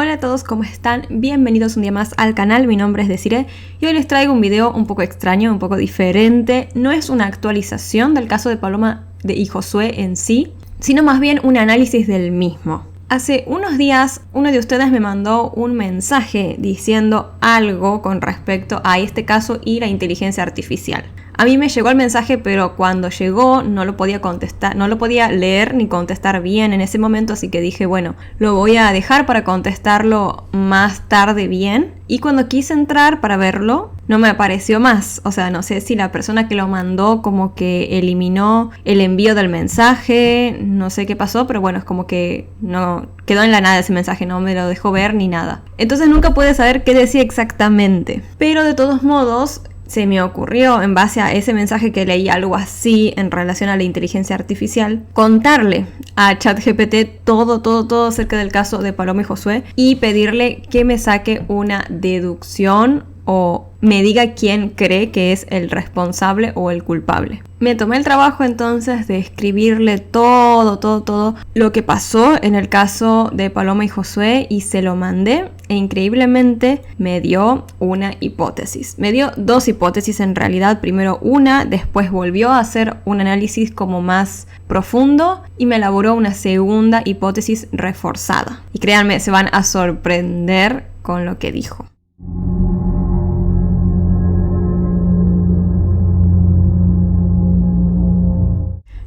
Hola a todos, ¿cómo están? Bienvenidos un día más al canal, mi nombre es Desiree y hoy les traigo un video un poco extraño, un poco diferente. No es una actualización del caso de Paloma y Josué en sí, sino más bien un análisis del mismo. Hace unos días uno de ustedes me mandó un mensaje diciendo algo con respecto a este caso y la inteligencia artificial. A mí me llegó el mensaje, pero cuando llegó no lo podía contestar, no lo podía leer ni contestar bien en ese momento, así que dije, bueno, lo voy a dejar para contestarlo más tarde bien. Y cuando quise entrar para verlo, no me apareció más. O sea, no sé si la persona que lo mandó como que eliminó el envío del mensaje, no sé qué pasó, pero bueno, es como que no quedó en la nada ese mensaje, no me lo dejó ver ni nada. Entonces nunca pude saber qué decía exactamente. Pero de todos modos, se me ocurrió, en base a ese mensaje que leí algo así en relación a la inteligencia artificial, contarle a ChatGPT todo acerca del caso de Paloma y Josué y pedirle que me saque una deducción o me diga quién cree que es el responsable o el culpable. Me tomé el trabajo entonces de escribirle todo lo que pasó en el caso de Paloma y Josué y se lo mandé e increíblemente me dio una hipótesis. Me dio dos hipótesis en realidad, primero una, después volvió a hacer un análisis como más profundo y me elaboró una segunda hipótesis reforzada. Y créanme, se van a sorprender con lo que dijo.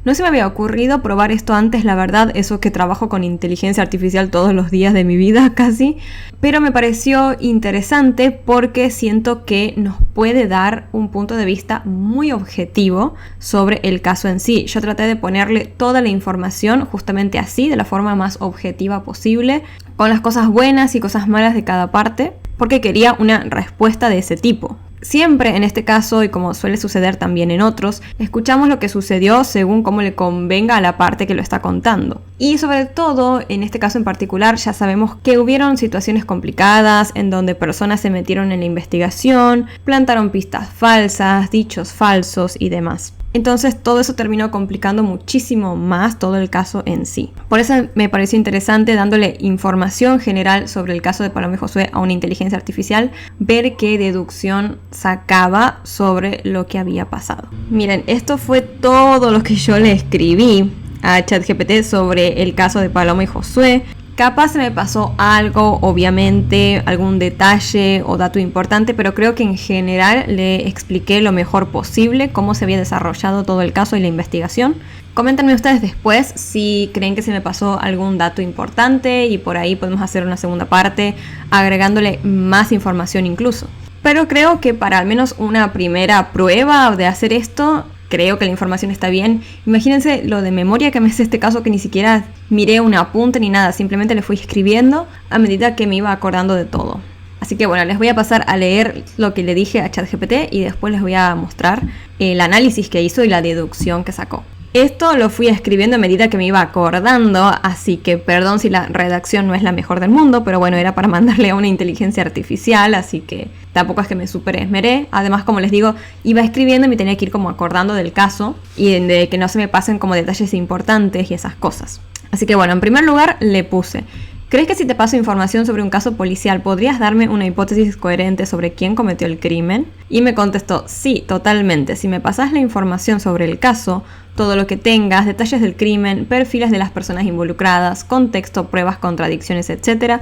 No se me había ocurrido probar esto antes, la verdad, eso que trabajo con inteligencia artificial todos los días de mi vida casi, pero me pareció interesante porque siento que nos puede dar un punto de vista muy objetivo sobre el caso en sí. Yo traté de ponerle toda la información justamente así, de la forma más objetiva posible, con las cosas buenas y cosas malas de cada parte, porque quería una respuesta de ese tipo. Siempre en este caso, y como suele suceder también en otros, escuchamos lo que sucedió según cómo le convenga a la parte que lo está contando. Y sobre todo, en este caso en particular, ya sabemos que hubieron situaciones complicadas en donde personas se metieron en la investigación, plantaron pistas falsas, dichos falsos y demás. Entonces todo eso terminó complicando muchísimo más todo el caso en sí. Por eso me pareció interesante, dándole información general sobre el caso de Paloma y Josué a una inteligencia artificial, ver qué deducción sacaba sobre lo que había pasado. Miren, esto fue todo lo que yo le escribí a ChatGPT sobre el caso de Paloma y Josué. Capaz se me pasó algo, obviamente, algún detalle o dato importante, pero creo que en general le expliqué lo mejor posible cómo se había desarrollado todo el caso y la investigación. Coméntenme ustedes después si creen que se me pasó algún dato importante y por ahí podemos hacer una segunda parte agregándole más información incluso. Pero creo que para al menos una primera prueba de hacer esto, creo que la información está bien. Imagínense lo de memoria que me hace este caso, que ni siquiera miré un apunte ni nada, simplemente le fui escribiendo a medida que me iba acordando de todo. Así que bueno, les voy a pasar a leer lo que le dije a ChatGPT y después les voy a mostrar el análisis que hizo y la deducción que sacó. Esto lo fui escribiendo a medida que me iba acordando, así que perdón si la redacción no es la mejor del mundo, pero bueno, era para mandarle a una inteligencia artificial, así que tampoco es que me super esmeré. Además, como les digo, iba escribiendo y me tenía que ir como acordando del caso y de que no se me pasen como detalles importantes y esas cosas. Así que bueno, en primer lugar le puse: ¿crees que si te paso información sobre un caso policial podrías darme una hipótesis coherente sobre quién cometió el crimen? Y me contestó: sí, totalmente. Si me pasas la información sobre el caso, todo lo que tengas, detalles del crimen, perfiles de las personas involucradas, contexto, pruebas, contradicciones, etc.,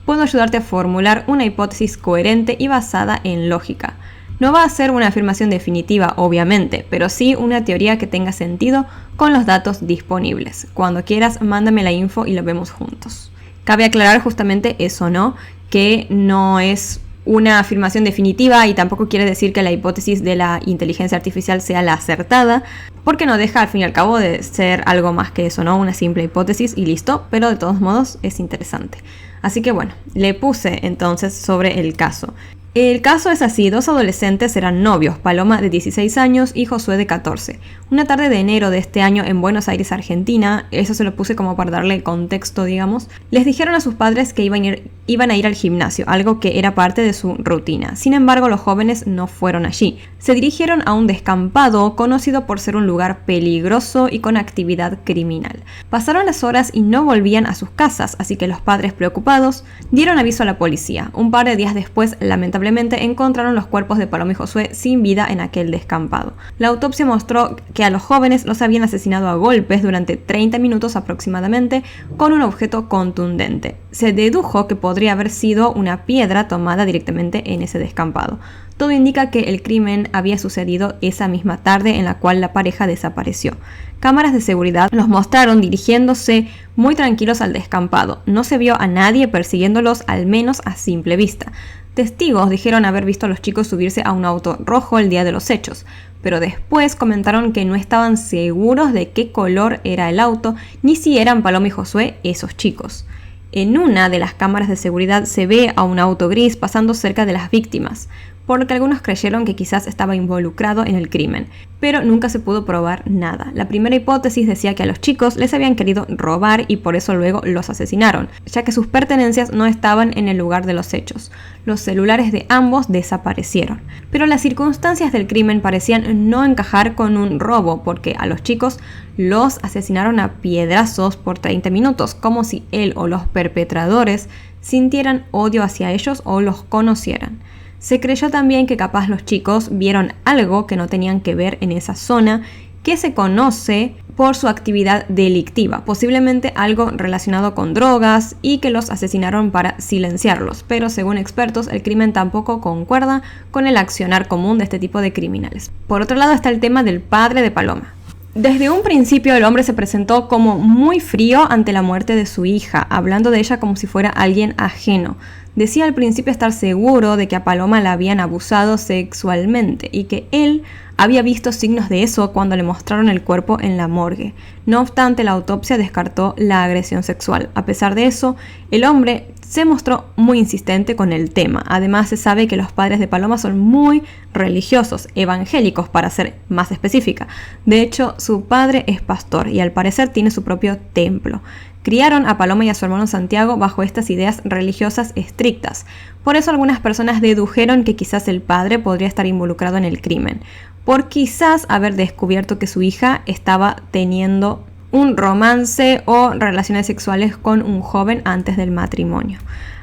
puedo ayudarte a formular una hipótesis coherente y basada en lógica. No va a ser una afirmación definitiva, obviamente, pero sí una teoría que tenga sentido con los datos disponibles. Cuando quieras, mándame la info y lo vemos juntos. Cabe aclarar justamente eso, ¿no? Que no es una afirmación definitiva y tampoco quiere decir que la hipótesis de la inteligencia artificial sea la acertada, porque no deja al fin y al cabo de ser algo más que eso, ¿no? Una simple hipótesis y listo, pero de todos modos es interesante. Así que bueno, le puse entonces sobre el caso. El caso es así, dos adolescentes eran novios, Paloma de 16 años y Josué de 14. Una tarde de enero de este año en Buenos Aires, Argentina, eso se lo puse como para darle contexto, digamos, les dijeron a sus padres que iban a ir al gimnasio, algo que era parte de su rutina. Sin embargo, los jóvenes no fueron allí. Se dirigieron a un descampado conocido por ser un lugar peligroso y con actividad criminal. Pasaron las horas y no volvían a sus casas, así que los padres, preocupados, dieron aviso a la policía. Un par de días después, lamentablemente, encontraron los cuerpos de Paloma y Josué sin vida en aquel descampado. La autopsia mostró que a los jóvenes los habían asesinado a golpes durante 30 minutos aproximadamente con un objeto contundente. Se dedujo que podría haber sido una piedra tomada directamente en ese descampado. Todo indica que el crimen había sucedido esa misma tarde en la cual la pareja desapareció. Cámaras de seguridad los mostraron dirigiéndose muy tranquilos al descampado. No se vio a nadie persiguiéndolos, al menos a simple vista. Testigos dijeron haber visto a los chicos subirse a un auto rojo el día de los hechos, pero después comentaron que no estaban seguros de qué color era el auto, ni si eran Paloma y Josué esos chicos. En una de las cámaras de seguridad se ve a un auto gris pasando cerca de las víctimas, por lo que algunos creyeron que quizás estaba involucrado en el crimen, pero nunca se pudo probar nada. La primera hipótesis decía que a los chicos les habían querido robar y por eso luego los asesinaron, ya que sus pertenencias no estaban en el lugar de los hechos. Los celulares de ambos desaparecieron, pero las circunstancias del crimen parecían no encajar con un robo, porque a los chicos los asesinaron a piedrazos por 30 minutos, como si él o los perpetradores sintieran odio hacia ellos o los conocieran. Se creyó también que capaz los chicos vieron algo que no tenían que ver en esa zona, que se conoce por su actividad delictiva, posiblemente algo relacionado con drogas, y que los asesinaron para silenciarlos, pero según expertos el crimen tampoco concuerda con el accionar común de este tipo de criminales. Por otro lado está el tema del padre de Paloma. Desde un principio el hombre se presentó como muy frío ante la muerte de su hija, hablando de ella como si fuera alguien ajeno. Decía al principio estar seguro de que a Paloma la habían abusado sexualmente y que él había visto signos de eso cuando le mostraron el cuerpo en la morgue. No obstante, la autopsia descartó la agresión sexual. A pesar de eso, el hombre se mostró muy insistente con el tema. Además, se sabe que los padres de Paloma son muy religiosos, evangélicos para ser más específica. De hecho, su padre es pastor y al parecer tiene su propio templo. Criaron a Paloma y a su hermano Santiago bajo estas ideas religiosas estrictas. Por eso algunas personas dedujeron que quizás el padre podría estar involucrado en el crimen, por quizás haber descubierto que su hija estaba teniendo un romance o relaciones sexuales con un joven antes del matrimonio,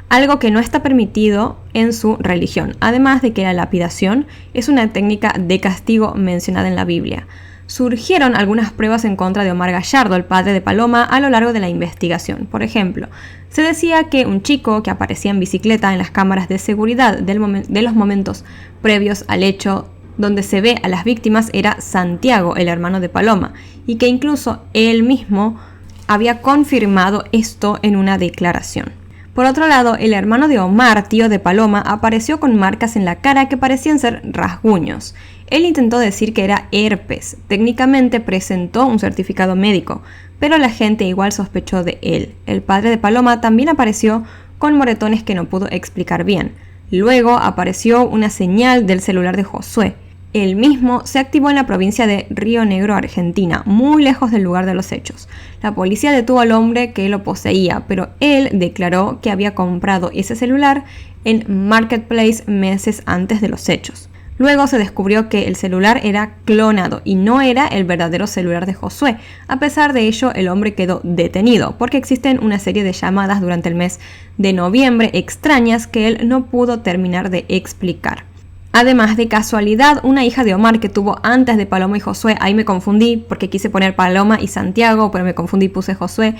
algo que no está permitido en su religión, además de que la lapidación es una técnica de castigo mencionada en la Biblia. Surgieron algunas pruebas en contra de Omar Gallardo, el padre de Paloma, a lo largo de la investigación. Por ejemplo, se decía que un chico que aparecía en bicicleta en las cámaras de seguridad de los momentos previos al hecho donde se ve a las víctimas era Santiago, el hermano de Paloma, y que incluso él mismo había confirmado esto en una declaración. Por otro lado, el hermano de Omar, tío de Paloma, apareció con marcas en la cara que parecían ser rasguños. Él intentó decir que era herpes. Técnicamente presentó un certificado médico, pero la gente igual sospechó de él. El padre de Paloma también apareció con moretones que no pudo explicar bien. Luego apareció una señal del celular de Josué. El mismo se activó en la provincia de Río Negro, Argentina, muy lejos del lugar de los hechos. La policía detuvo al hombre que lo poseía, pero él declaró que había comprado ese celular en Marketplace meses antes de los hechos. Luego se descubrió que el celular era clonado y no era el verdadero celular de Josué. A pesar de ello, el hombre quedó detenido porque existen una serie de llamadas durante el mes de noviembre extrañas que él no pudo terminar de explicar. Además, de casualidad, una hija de Omar que tuvo antes de Paloma y Josué, ahí me confundí porque quise poner Paloma y Santiago, pero me confundí y puse Josué,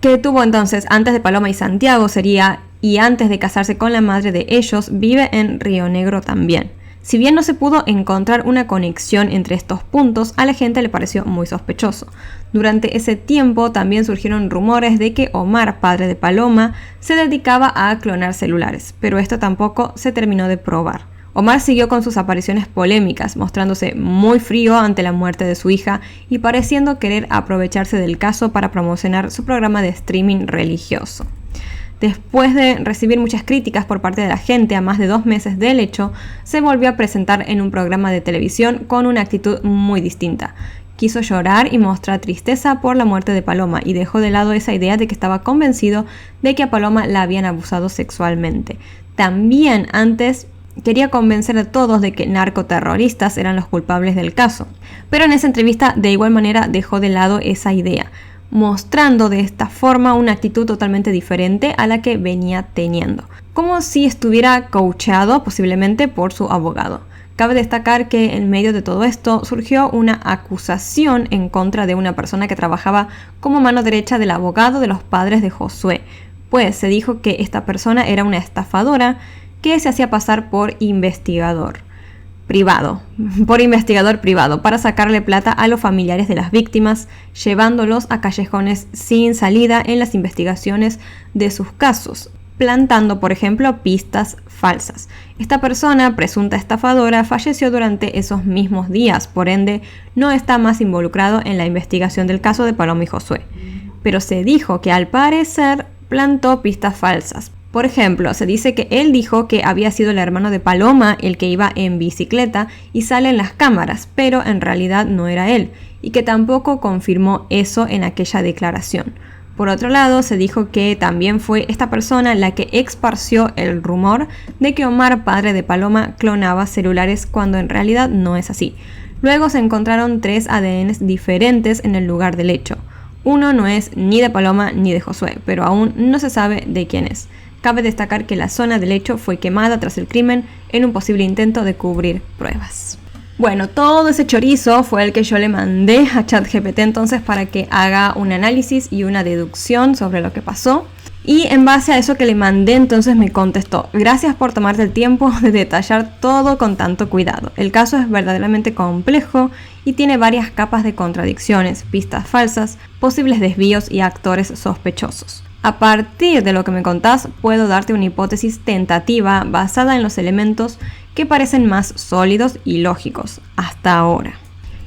que tuvo entonces antes de Paloma y Santiago sería, y antes de casarse con la madre de ellos, vive en Río Negro también. Si bien no se pudo encontrar una conexión entre estos puntos, a la gente le pareció muy sospechoso. Durante ese tiempo también surgieron rumores de que Omar, padre de Paloma, se dedicaba a clonar celulares, pero esto tampoco se terminó de probar. Omar siguió con sus apariciones polémicas, mostrándose muy frío ante la muerte de su hija y pareciendo querer aprovecharse del caso para promocionar su programa de streaming religioso. Después de recibir muchas críticas por parte de la gente a más de 2 meses del hecho, se volvió a presentar en un programa de televisión con una actitud muy distinta. Quiso llorar y mostrar tristeza por la muerte de Paloma y dejó de lado esa idea de que estaba convencido de que a Paloma la habían abusado sexualmente. También antes quería convencer a todos de que narcoterroristas eran los culpables del caso. Pero en esa entrevista de igual manera dejó de lado esa idea, mostrando de esta forma una actitud totalmente diferente a la que venía teniendo, como si estuviera coachado posiblemente por su abogado. Cabe destacar que en medio de todo esto surgió una acusación en contra de una persona que trabajaba como mano derecha del abogado de los padres de Josué, pues se dijo que esta persona era una estafadora que se hacía pasar por investigador privado para sacarle plata a los familiares de las víctimas, llevándolos a callejones sin salida en las investigaciones de sus casos, plantando, por ejemplo, pistas falsas. Esta persona, presunta estafadora, falleció durante esos mismos días, por ende, no está más involucrado en la investigación del caso de Paloma y Josué. Pero se dijo que al parecer plantó pistas falsas. Por ejemplo, se dice que él dijo que había sido el hermano de Paloma el que iba en bicicleta y sale en las cámaras, pero en realidad no era él, y que tampoco confirmó eso en aquella declaración. Por otro lado, se dijo que también fue esta persona la que esparció el rumor de que Omar, padre de Paloma, clonaba celulares cuando en realidad no es así. Luego se encontraron 3 ADNs diferentes en el lugar del hecho. Uno no es ni de Paloma ni de Josué, pero aún no se sabe de quién es. Cabe destacar que la zona del hecho fue quemada tras el crimen en un posible intento de cubrir pruebas. Bueno, todo ese chorizo fue el que yo le mandé a ChatGPT entonces para que haga un análisis y una deducción sobre lo que pasó. Y en base a eso que le mandé entonces me contestó: gracias por tomarte el tiempo de detallar todo con tanto cuidado. El caso es verdaderamente complejo y tiene varias capas de contradicciones, pistas falsas, posibles desvíos y actores sospechosos. A partir de lo que me contás, puedo darte una hipótesis tentativa basada en los elementos que parecen más sólidos y lógicos hasta ahora.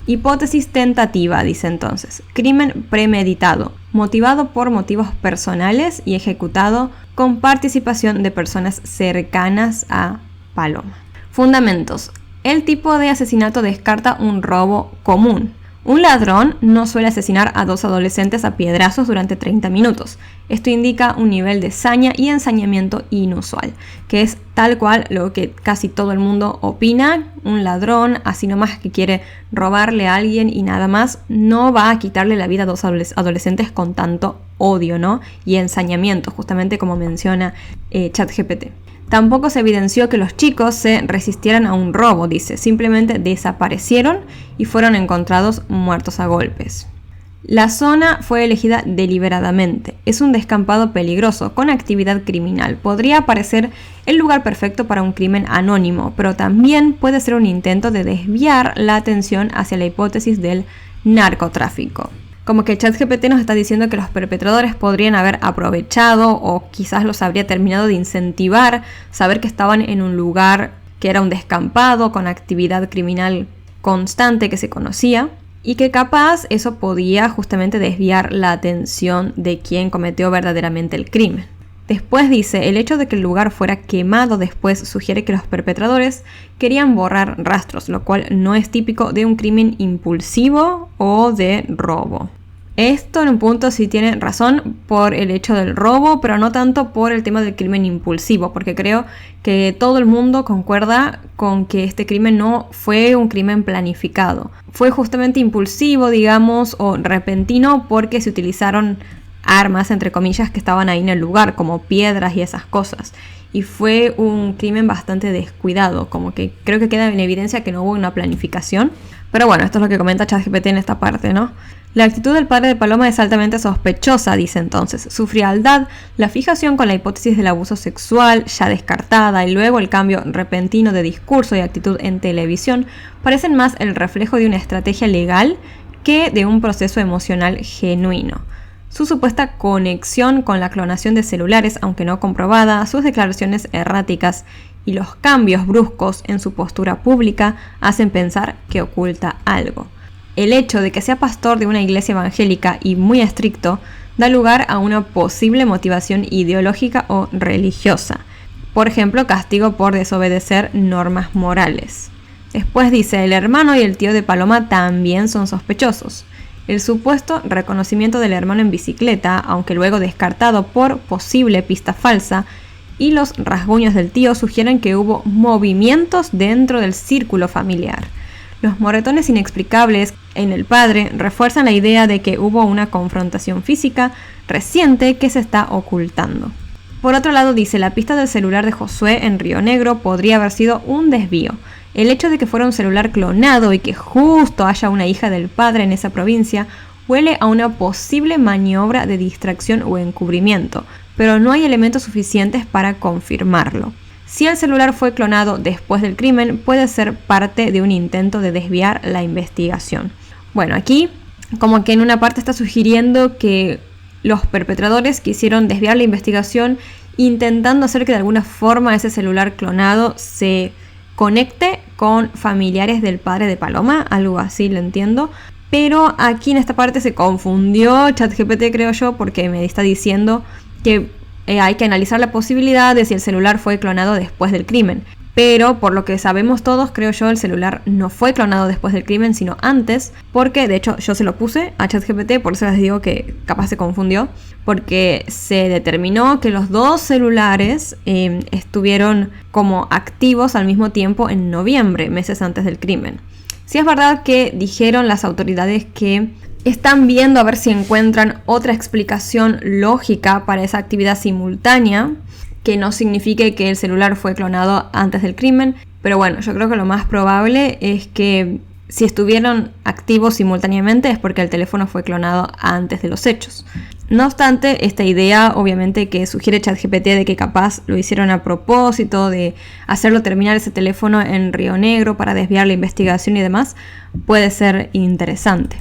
Hipótesis tentativa, dice entonces: crimen premeditado, motivado por motivos personales y ejecutado con participación de personas cercanas a Paloma. Fundamentos: el tipo de asesinato descarta un robo común. Un ladrón no suele asesinar a 2 adolescentes a piedrazos durante 30 minutos. Esto indica un nivel de saña y ensañamiento inusual, que es tal cual lo que casi todo el mundo opina. Un ladrón, así nomás que quiere robarle a alguien y nada más, no va a quitarle la vida a 2 adolescentes con tanto odio, ¿no? Y ensañamiento, justamente como menciona ChatGPT. Tampoco se evidenció que los chicos se resistieran a un robo, dice. Simplemente desaparecieron y fueron encontrados muertos a golpes. La zona fue elegida deliberadamente. Es un descampado peligroso, con actividad criminal. Podría parecer el lugar perfecto para un crimen anónimo, pero también puede ser un intento de desviar la atención hacia la hipótesis del narcotráfico. Como que ChatGPT nos está diciendo que los perpetradores podrían haber aprovechado o quizás los habría terminado de incentivar, saber que estaban en un lugar que era un descampado con actividad criminal constante que se conocía y que capaz eso podía justamente desviar la atención de quien cometió verdaderamente el crimen. Después dice: el hecho de que el lugar fuera quemado después sugiere que los perpetradores querían borrar rastros, lo cual no es típico de un crimen impulsivo o de robo. Esto en un punto sí tiene razón por el hecho del robo, pero no tanto por el tema del crimen impulsivo, porque creo que todo el mundo concuerda con que este crimen no fue un crimen planificado. Fue justamente impulsivo, digamos, o repentino, porque se utilizaron armas, entre comillas, que estaban ahí en el lugar, como piedras y esas cosas. Y fue un crimen bastante descuidado, como que creo que queda en evidencia que no hubo una planificación. Pero bueno, esto es lo que comenta ChatGPT en esta parte, ¿no? La actitud del padre de Paloma es altamente sospechosa, dice entonces. Su frialdad, la fijación con la hipótesis del abuso sexual, ya descartada, y luego el cambio repentino de discurso y actitud en televisión, parecen más el reflejo de una estrategia legal que de un proceso emocional genuino. Su supuesta conexión con la clonación de celulares, aunque no comprobada, sus declaraciones erráticas y los cambios bruscos en su postura pública hacen pensar que oculta algo. El hecho de que sea pastor de una iglesia evangélica y muy estricto da lugar a una posible motivación ideológica o religiosa. Por ejemplo, castigo por desobedecer normas morales. Después dice, el hermano y el tío de Paloma también son sospechosos. El supuesto reconocimiento del hermano en bicicleta, aunque luego descartado por posible pista falsa, y los rasguños del tío sugieren que hubo movimientos dentro del círculo familiar. Los moretones inexplicables en el padre refuerzan la idea de que hubo una confrontación física reciente que se está ocultando. Por otro lado, dice, la pista del celular de Josué en Río Negro podría haber sido un desvío. El hecho de que fuera un celular clonado y que justo haya una hija del padre en esa provincia huele a una posible maniobra de distracción o encubrimiento, pero no hay elementos suficientes para confirmarlo. Si el celular fue clonado después del crimen, puede ser parte de un intento de desviar la investigación. Bueno, aquí como que en una parte está sugiriendo que los perpetradores quisieron desviar la investigación intentando hacer que de alguna forma ese celular clonado se conecte con familiares del padre de Paloma, algo así lo entiendo. Pero aquí en esta parte se confundió ChatGPT, creo yo, porque me está diciendo que hay que analizar la posibilidad de si el celular fue clonado después del crimen. Pero por lo que sabemos todos, creo yo, el celular no fue clonado después del crimen, sino antes, porque de hecho yo se lo puse a ChatGPT, por eso les digo que capaz se confundió, porque se determinó que los dos celulares estuvieron como activos al mismo tiempo en noviembre, meses antes del crimen. Sí es verdad que dijeron las autoridades que están viendo a ver si encuentran otra explicación lógica para esa actividad simultánea, que no signifique que el celular fue clonado antes del crimen, pero bueno, yo creo que lo más probable es que si estuvieron activos simultáneamente es porque el teléfono fue clonado antes de los hechos. No obstante, esta idea obviamente que sugiere ChatGPT de que capaz lo hicieron a propósito de hacerlo terminar ese teléfono en Río Negro para desviar la investigación y demás, puede ser interesante.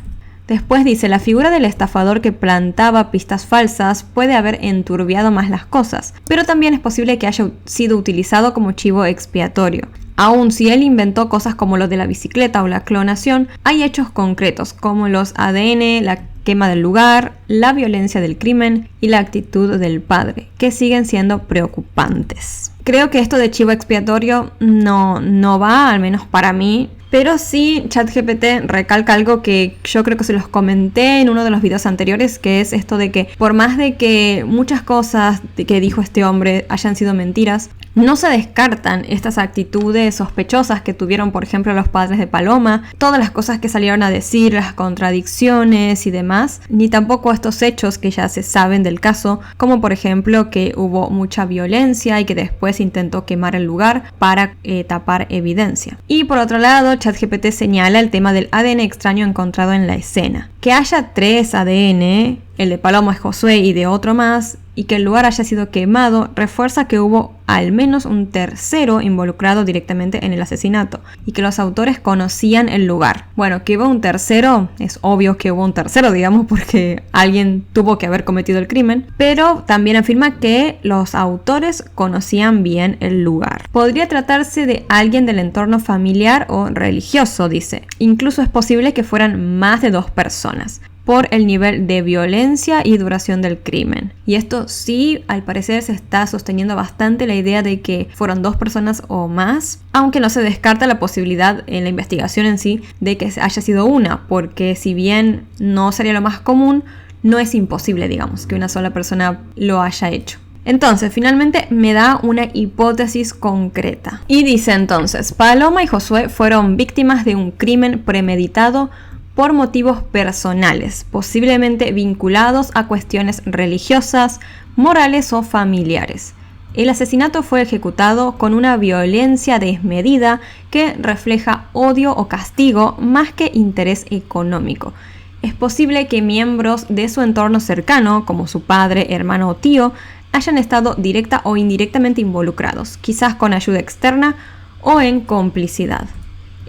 Después dice, la figura del estafador que plantaba pistas falsas puede haber enturbiado más las cosas, pero también es posible que haya sido utilizado como chivo expiatorio. Aun si él inventó cosas como lo de la bicicleta o la clonación, hay hechos concretos como los ADN, la quema del lugar, la violencia del crimen y la actitud del padre, que siguen siendo preocupantes. Creo que esto de chivo expiatorio no va, al menos para mí. Pero sí, ChatGPT recalca algo que yo creo que se los comenté en uno de los videos anteriores, que es esto de que por más de que muchas cosas que dijo este hombre hayan sido mentiras, no se descartan estas actitudes sospechosas que tuvieron, por ejemplo, los padres de Paloma, todas las cosas que salieron a decir, las contradicciones y demás, ni tampoco estos hechos que ya se saben del caso, como por ejemplo que hubo mucha violencia y que después intentó quemar el lugar para tapar evidencia. Y por otro lado, ChatGPT señala el tema del ADN extraño encontrado en la escena. Que haya 3 ADN, el de Paloma, Josué y de otro más, y que el lugar haya sido quemado, refuerza que hubo al menos un tercero involucrado directamente en el asesinato y que los autores conocían el lugar. Bueno, que hubo un tercero, es obvio que hubo un tercero, digamos, porque alguien tuvo que haber cometido el crimen, pero también afirma que los autores conocían bien el lugar. Podría tratarse de alguien del entorno familiar o religioso, dice. Incluso es posible que fueran más de 2 personas. Por el nivel de violencia y duración del crimen. Y esto sí, al parecer se está sosteniendo bastante la idea de que fueron 2 personas o más, aunque no se descarta la posibilidad en la investigación en sí de que haya sido una, porque si bien no sería lo más común, no es imposible, digamos, que una sola persona lo haya hecho. Entonces, finalmente me da una hipótesis concreta. Y dice entonces, Paloma y Josué fueron víctimas de un crimen premeditado por motivos personales, posiblemente vinculados a cuestiones religiosas, morales o familiares. El asesinato fue ejecutado con una violencia desmedida que refleja odio o castigo más que interés económico. Es posible que miembros de su entorno cercano, como su padre, hermano o tío, hayan estado directa o indirectamente involucrados, quizás con ayuda externa o en complicidad.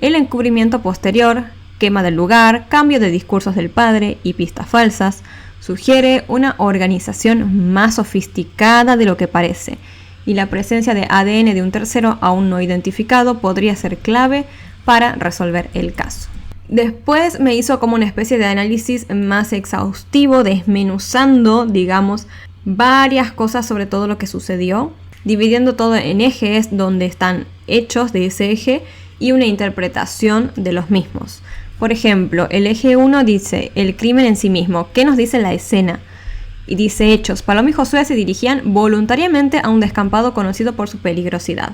El encubrimiento posterior, quema del lugar, cambio de discursos del padre y pistas falsas, sugiere una organización más sofisticada de lo que parece, y la presencia de ADN de un tercero aún no identificado podría ser clave para resolver el caso. Después me hizo como una especie de análisis más exhaustivo, desmenuzando, digamos, varias cosas sobre todo lo que sucedió, dividiendo todo en ejes donde están hechos de ese eje y una interpretación de los mismos. Por ejemplo, el eje 1 dice el crimen en sí mismo. ¿Qué nos dice la escena? Y dice hechos. Paloma y Josué se dirigían voluntariamente a un descampado conocido por su peligrosidad.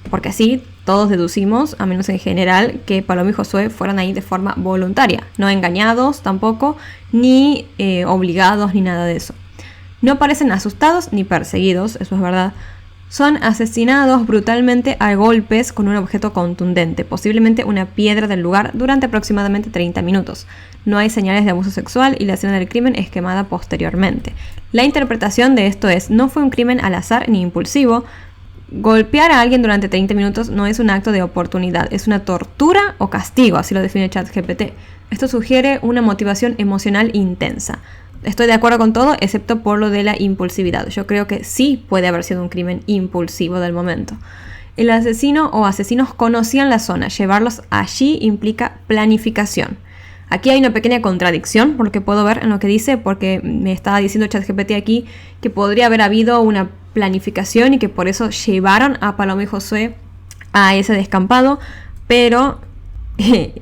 Porque así todos deducimos, a menos en general, que Paloma y Josué fueran ahí de forma voluntaria. No engañados tampoco, ni obligados, ni nada de eso. No parecen asustados ni perseguidos, eso es verdad. Son asesinados brutalmente a golpes con un objeto contundente, posiblemente una piedra del lugar, durante aproximadamente 30 minutos. No hay señales de abuso sexual y la escena del crimen es quemada posteriormente. La interpretación de esto es: no fue un crimen al azar ni impulsivo. Golpear a alguien durante 30 minutos no es un acto de oportunidad, es una tortura o castigo, así lo define ChatGPT. Esto sugiere una motivación emocional intensa. Estoy de acuerdo con todo, excepto por lo de la impulsividad. Yo creo que sí puede haber sido un crimen impulsivo del momento. El asesino o asesinos conocían la zona. Llevarlos allí implica planificación. Aquí hay una pequeña contradicción, por lo que puedo ver en lo que dice, porque me estaba diciendo ChatGPT aquí que podría haber habido una planificación y que por eso llevaron a Paloma y Josué a ese descampado, pero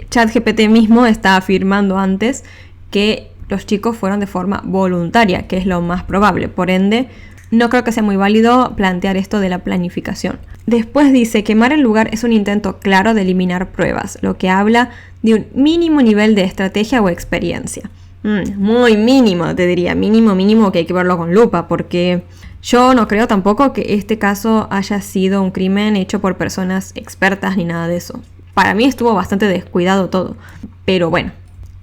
ChatGPT mismo está afirmando antes que los chicos fueron de forma voluntaria, que es lo más probable. Por ende, no creo que sea muy válido plantear esto de la planificación. Después dice: quemar el lugar es un intento claro de eliminar pruebas, lo que habla de un mínimo nivel de estrategia o experiencia. Muy mínimo, te diría, mínimo que hay que verlo con lupa, porque yo no creo tampoco que este caso haya sido un crimen hecho por personas expertas ni nada de eso. Para mí estuvo bastante descuidado todo, pero bueno.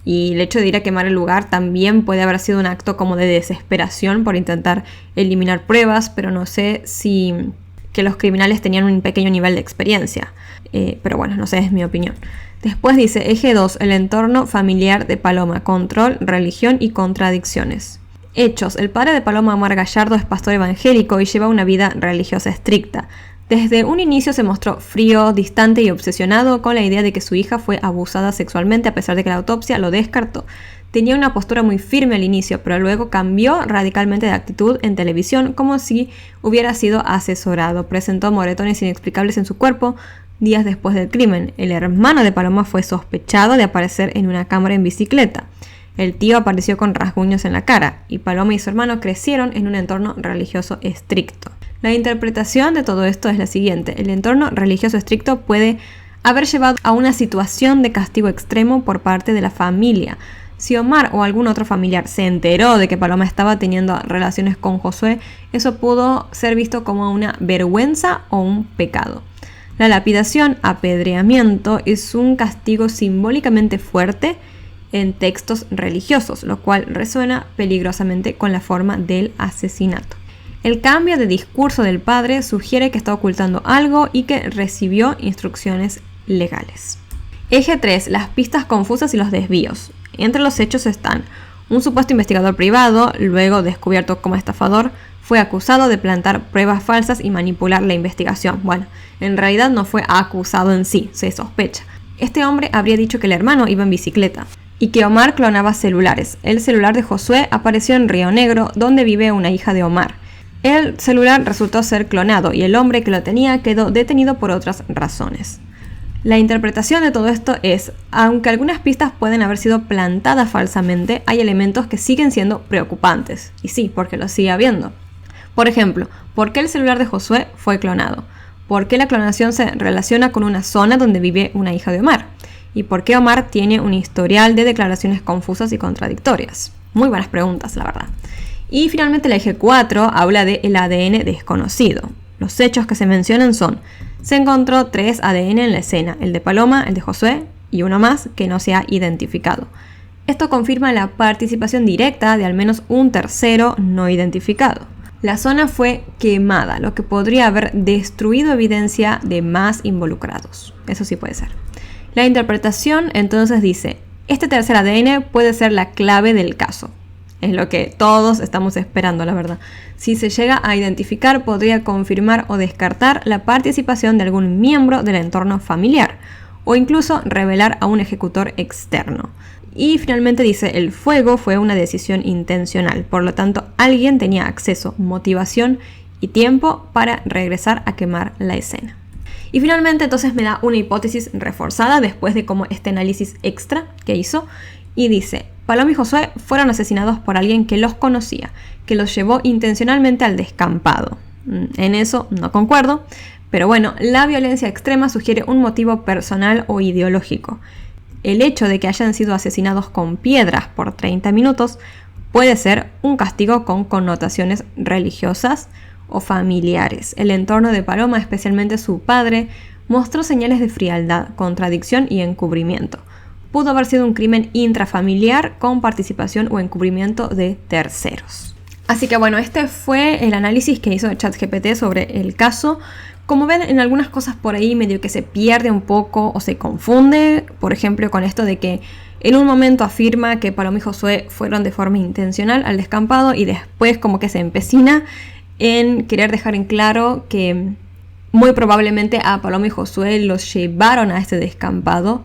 Y el hecho de ir a quemar el lugar también puede haber sido un acto como de desesperación por intentar eliminar pruebas, pero no sé si que los criminales tenían un pequeño nivel de experiencia. Pero bueno, no sé, es mi opinión. Después dice eje 2, el entorno familiar de Paloma, control, religión y contradicciones. Hechos: el padre de Paloma, Omar Gallardo, es pastor evangélico y lleva una vida religiosa estricta. Desde un inicio se mostró frío, distante y obsesionado con la idea de que su hija fue abusada sexualmente, a pesar de que la autopsia lo descartó. Tenía una postura muy firme al inicio, pero luego cambió radicalmente de actitud en televisión, como si hubiera sido asesorado. Presentó moretones inexplicables en su cuerpo días después del crimen. El hermano de Paloma fue sospechado de aparecer en una cámara en bicicleta. El tío apareció con rasguños en la cara, y Paloma y su hermano crecieron en un entorno religioso estricto. La interpretación de todo esto es la siguiente: el entorno religioso estricto puede haber llevado a una situación de castigo extremo por parte de la familia. Si Omar o algún otro familiar se enteró de que Paloma estaba teniendo relaciones con Josué, eso pudo ser visto como una vergüenza o un pecado. La lapidación, apedreamiento, es un castigo simbólicamente fuerte en textos religiosos, lo cual resuena peligrosamente con la forma del asesinato. El cambio de discurso del padre sugiere que está ocultando algo y que recibió instrucciones legales. Eje 3. Las pistas confusas y los desvíos. Entre los hechos están: un supuesto investigador privado, luego descubierto como estafador, fue acusado de plantar pruebas falsas y manipular la investigación. Bueno, en realidad no fue acusado en sí, se sospecha. Este hombre habría dicho que el hermano iba en bicicleta y que Omar clonaba celulares. El celular de Josué apareció en Río Negro, donde vive una hija de Omar. El celular resultó ser clonado y el hombre que lo tenía quedó detenido por otras razones. La interpretación de todo esto es: aunque algunas pistas pueden haber sido plantadas falsamente, hay elementos que siguen siendo preocupantes. Y sí, porque lo sigue habiendo. Por ejemplo, ¿por qué el celular de Josué fue clonado? ¿Por qué la clonación se relaciona con una zona donde vive una hija de Omar? ¿Y por qué Omar tiene un historial de declaraciones confusas y contradictorias? Muy buenas preguntas, la verdad. Y finalmente el eje 4 habla del ADN desconocido. Los hechos que se mencionan son: se encontró 3 ADN en la escena, el de Paloma, el de Josué y uno más que no se ha identificado. Esto confirma la participación directa de al menos un tercero no identificado. La zona fue quemada, lo que podría haber destruido evidencia de más involucrados. Eso sí puede ser. La interpretación entonces dice: este tercer ADN puede ser la clave del caso. Es lo que todos estamos esperando, la verdad. Si se llega a identificar, podría confirmar o descartar la participación de algún miembro del entorno familiar. o incluso revelar a un ejecutor externo. Y finalmente dice, el fuego fue una decisión intencional, por lo tanto alguien tenía acceso, motivación y tiempo para regresar a quemar la escena. Y finalmente entonces me da una hipótesis reforzada después de como este análisis extra que hizo y dice, Paloma y Josué fueron asesinados por alguien que los conocía, que los llevó intencionalmente al descampado. En eso no concuerdo, pero bueno, la violencia extrema sugiere un motivo personal o ideológico. El hecho de que hayan sido asesinados con piedras por 30 minutos puede ser un castigo con connotaciones religiosas o familiares. El entorno de Paloma, especialmente su padre, mostró señales de frialdad, contradicción y encubrimiento. Pudo haber sido un crimen intrafamiliar con participación o encubrimiento de terceros. Así que bueno, este fue el análisis que hizo ChatGPT sobre el caso. Como ven, en algunas cosas por ahí medio que se pierde un poco o se confunde, por ejemplo con esto de que en un momento afirma que Paloma y Josué fueron de forma intencional al descampado y después como que se empecina en querer dejar en claro que muy probablemente a Paloma y Josué los llevaron a este descampado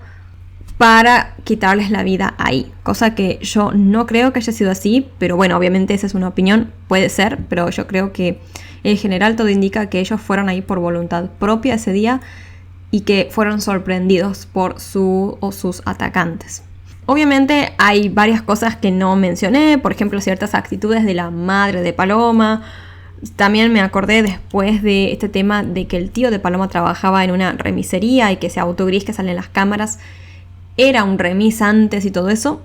para quitarles la vida ahí, cosa que yo no creo que haya sido así, pero bueno, obviamente esa es una opinión, puede ser, pero yo creo que en general todo indica que ellos fueron ahí por voluntad propia ese día y que fueron sorprendidos por sus atacantes. Obviamente hay varias cosas que no mencioné, por ejemplo ciertas actitudes de la madre de Paloma. También me acordé después de este tema de que el tío de Paloma trabajaba en una remisería y que ese auto gris que sale en las cámaras era un remis antes y todo eso.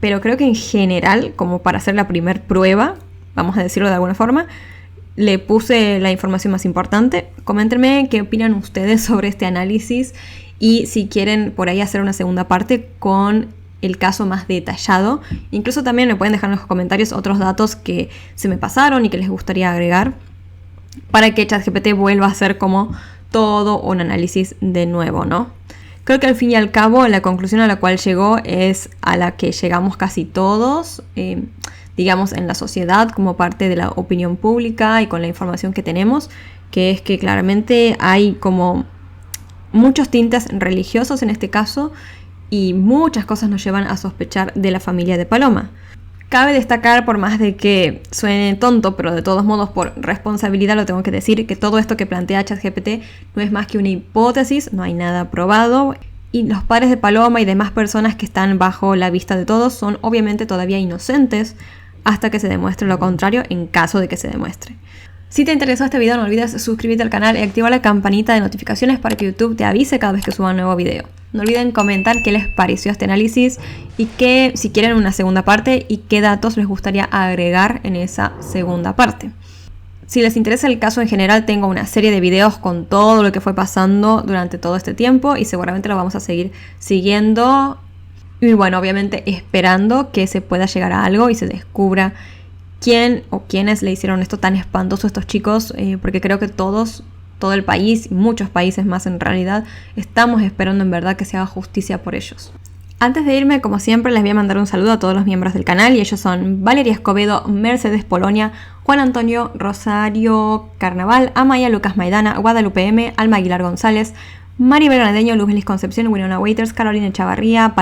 Pero creo que en general, como para hacer la primer prueba, vamos a decirlo de alguna forma, le puse la información más importante. Coméntenme qué opinan ustedes sobre este análisis y si quieren por ahí hacer una segunda parte con el caso más detallado. Incluso también me pueden dejar en los comentarios otros datos que se me pasaron y que les gustaría agregar para que ChatGPT vuelva a hacer como todo un análisis de nuevo, ¿no? Creo que al fin y al cabo la conclusión a la cual llegó es a la que llegamos casi todos, digamos en la sociedad como parte de la opinión pública y con la información que tenemos, que es que claramente hay como muchos tintes religiosos en este caso y muchas cosas nos llevan a sospechar de la familia de Paloma. Cabe destacar, por más de que suene tonto, pero de todos modos por responsabilidad lo tengo que decir, que todo esto que plantea ChatGPT no es más que una hipótesis, no hay nada probado. Y los padres de Paloma y demás personas que están bajo la vista de todos son obviamente todavía inocentes hasta que se demuestre lo contrario, en caso de que se demuestre. Si te interesó este video no olvides suscribirte al canal y activar la campanita de notificaciones para que YouTube te avise cada vez que suba un nuevo video. No olviden comentar qué les pareció este análisis y que si quieren una segunda parte y qué datos les gustaría agregar en esa segunda parte. Si les interesa el caso en general, tengo una serie de videos con todo lo que fue pasando durante todo este tiempo y seguramente lo vamos a seguir siguiendo. Y bueno, obviamente esperando que se pueda llegar a algo y se descubra quién o quiénes le hicieron esto tan espantoso a estos chicos, porque creo que todo el país y muchos países más en realidad estamos esperando en verdad que se haga justicia por ellos. Antes de irme, como siempre, les voy a mandar un saludo a todos los miembros del canal y ellos son Valeria Escobedo, Mercedes Polonia, Juan Antonio, Rosario Carnaval, Amaya Lucas Maidana, Guadalupe M, Alma Aguilar González, Maribel Granadeño, Luz Belis Concepción, Winona Waiters, Carolina Chavarría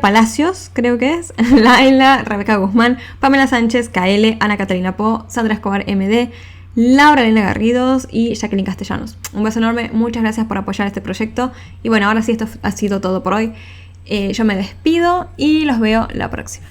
Palacios, creo que es, Laila, Rebeca Guzmán, Pamela Sánchez, KL, Ana Catalina Po, Sandra Escobar MD, Laura Elena Garridos y Jacqueline Castellanos. Un beso enorme, muchas gracias por apoyar este proyecto. Y bueno, ahora sí, esto ha sido todo por hoy. Yo me despido y los veo la próxima.